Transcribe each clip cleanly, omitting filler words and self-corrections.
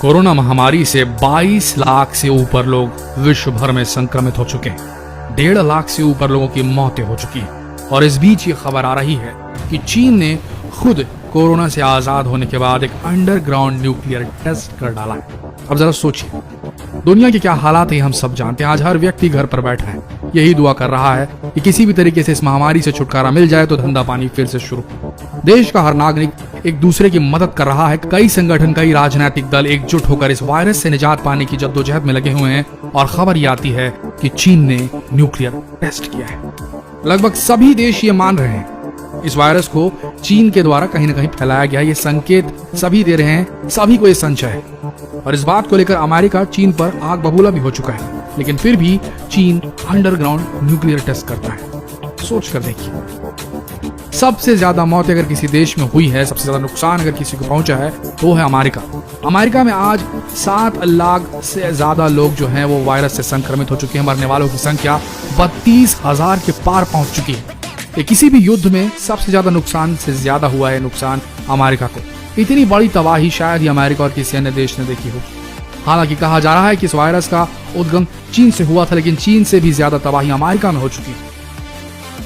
Corona महामारी से 22 लाख से ऊपर लोग विश्व भर में संक्रमित हो चुके हैं। 1.5 लाख से ऊपर लोगों की मौतें हो चुकी हैं। और इस बीच ये खबर आ रही है कि चीन ने खुद कोरोना से आजाद होने के बाद एक अंडरग्राउंड न्यूक्लियर टेस्ट कर डाला है। अब जरा सोचिए, दुनिया के क्या हालात है हम सब जानते हैं। आज हर व्यक्ति घर पर बैठा है, यही दुआ कर रहा है कि किसी भी तरीके से इस महामारी से छुटकारा मिल जाए तो धंधा पानी फिर से शुरू। देश का हर नागरिक एक दूसरे की मदद कर रहा है। कई संगठन, कई राजनीतिक दल एकजुट होकर इस वायरस से निजात पाने की जद्दोजहद में लगे हुए हैं। और खबर ये आती है कि चीन ने न्यूक्लियर टेस्ट किया है। लगभग सभी देश ये मान रहे हैं इस वायरस को चीन के द्वारा कहीं न कहीं फैलाया गया। ये संकेत सभी दे रहे हैं, सभी को ये संशय है। और इस बात को लेकर अमेरिका चीन पर आग बबूला भी हो चुका है। लेकिन फिर भी चीन अंडरग्राउंड न्यूक्लियर टेस्ट करता है। सोच कर देखिए, सबसे ज्यादा मौत अगर किसी देश में हुई है, सबसे ज्यादा नुकसान अगर किसी को पहुंचा है तो वो है अमेरिका। अमेरिका में आज 7 लाख से ज्यादा लोग जो हैं वो वायरस से संक्रमित हो चुके हैं। मरने वालों की संख्या 32,000 के पार पहुंच चुकी है। ये किसी भी युद्ध में सबसे ज्यादा नुकसान से ज्यादा हुआ है नुकसान अमेरिका को। इतनी बड़ी तबाही शायद ही अमेरिका और किसी अन्य देश ने देखी हो। हालांकि कहा जा रहा है कि इस वायरस का उद्गम चीन से हुआ था, लेकिन चीन से भी ज्यादा तबाही अमेरिका में हो चुकी है,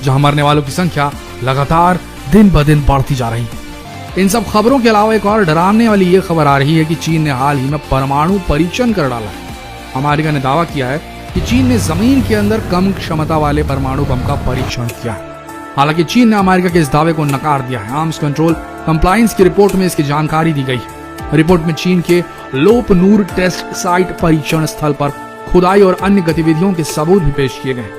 जहां मरने वालों की संख्या लगातार दिन ब दिन बढ़ती जा रही है। इन सब खबरों के अलावा एक और डराने वाली ये खबर आ रही है कि चीन ने हाल ही में परमाणु परीक्षण कर डाला है। अमेरिका ने दावा किया है कि चीन ने जमीन के अंदर कम क्षमता वाले परमाणु बम का परीक्षण किया है। हालांकि चीन ने अमेरिका के इस दावे को नकार दिया है। आर्म्स कंट्रोल कंप्लायंस की रिपोर्ट में इसकी जानकारी दी गई है। रिपोर्ट में चीन के लोपनूर टेस्ट साइट परीक्षण स्थल पर खुदाई और अन्य गतिविधियों के सबूत भी पेश किए गए।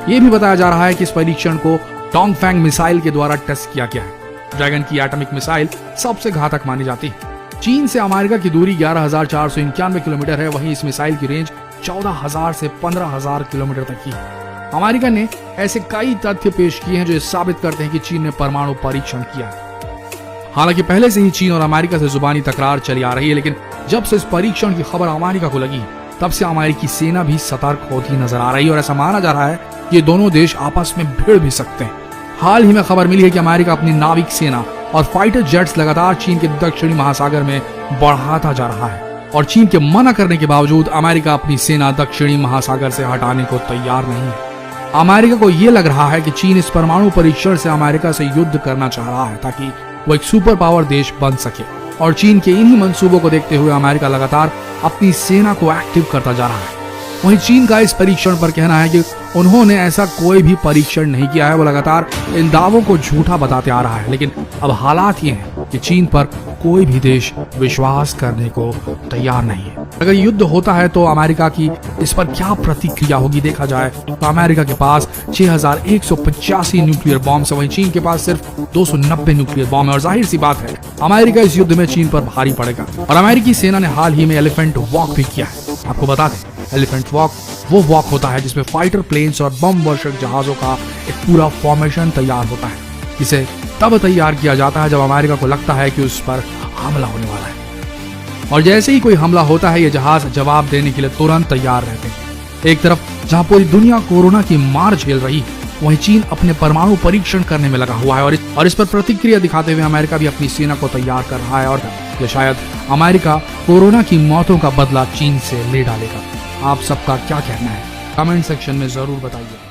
ये भी बताया जा रहा है कि इस परीक्षण को डोंगफेंग मिसाइल के द्वारा टेस्ट किया गया है। ड्रैगन की एटॉमिक मिसाइल सबसे घातक मानी जाती है। चीन से अमेरिका की दूरी 11,491 किलोमीटर है। वहीं इस मिसाइल की रेंज 14,000 से 15,000 किलोमीटर तक की है। अमेरिका ने ऐसे कई तथ्य पेश किए हैं जो साबित करते हैं कि चीन ने परमाणु परीक्षण किया है। हालांकि पहले से ही चीन और अमेरिका से जुबानी तकरार चली आ रही है, लेकिन जब से इस परीक्षण की खबर अमेरिका को लगी तब से अमेरिकी सेना भी सतर्क होती नजर आ रही है। और ऐसा माना जा रहा है कि ये दोनों देश आपस में भिड़ भी सकते हैं। हाल ही में खबर मिली है कि अमेरिका अपनी नाविक सेना और फाइटर जेट्स लगातार चीन के दक्षिणी महासागर में बढ़ाता जा रहा है। और चीन के मना करने के बावजूद अमेरिका अपनी सेना दक्षिणी महासागर से हटाने को तैयार नहीं है। अमेरिका को यह लग रहा है कि चीन इस परमाणु परीक्षण से अमेरिका से युद्ध करना चाह रहा है ताकि वो एक सुपर पावर देश बन सके। और चीन के इन्हीं मंसूबों को देखते हुए अमेरिका लगातार अपनी सेना को एक्टिव करता जा रहा है। वहीं चीन का इस परीक्षण पर कहना है कि उन्होंने ऐसा कोई भी परीक्षण नहीं किया है। वो लगातार इन दावों को झूठा बताते आ रहा है। लेकिन अब हालात ये हैं कि चीन पर कोई भी देश विश्वास करने को तैयार नहीं है। अगर युद्ध होता है तो अमेरिका की इस पर क्या प्रतिक्रिया होगी देखा जाए तो अमेरिका के पास 6,185 न्यूक्लियर बॉम्ब है। वहीं चीन के पास सिर्फ 290 न्यूक्लियर बॉम्ब है। और जाहिर सी बात है अमेरिका इस युद्ध में चीन पर भारी पड़ेगा। और अमेरिकी सेना ने हाल ही में एलिफेंट वॉक भी किया है। आपको बता दें, एलिफेंट वॉक वो वॉक होता है जिसमें फाइटर प्लेन्स और बम वर्षक जहाजों का एक पूरा फॉर्मेशन तैयार होता है। इसे तब तैयार किया जाता है जब अमेरिका को लगता है कि उस पर हमला होने वाला है। और जैसे ही कोई हमला होता है ये जहाज जवाब देने के लिए तुरंत तैयार रहते हैं। एक तरफ जहां पूरी दुनिया कोरोना की मार झेल रही, वहीं चीन अपने परमाणु परीक्षण करने में लगा हुआ है। और इस पर प्रतिक्रिया दिखाते हुए अमेरिका भी अपनी सेना को तैयार कर रहा है। और ये शायद अमेरिका कोरोना की मौतों का बदला चीन से ले डालेगा। आप सबका क्या कहना है कमेंट सेक्शन में जरूर बताइए।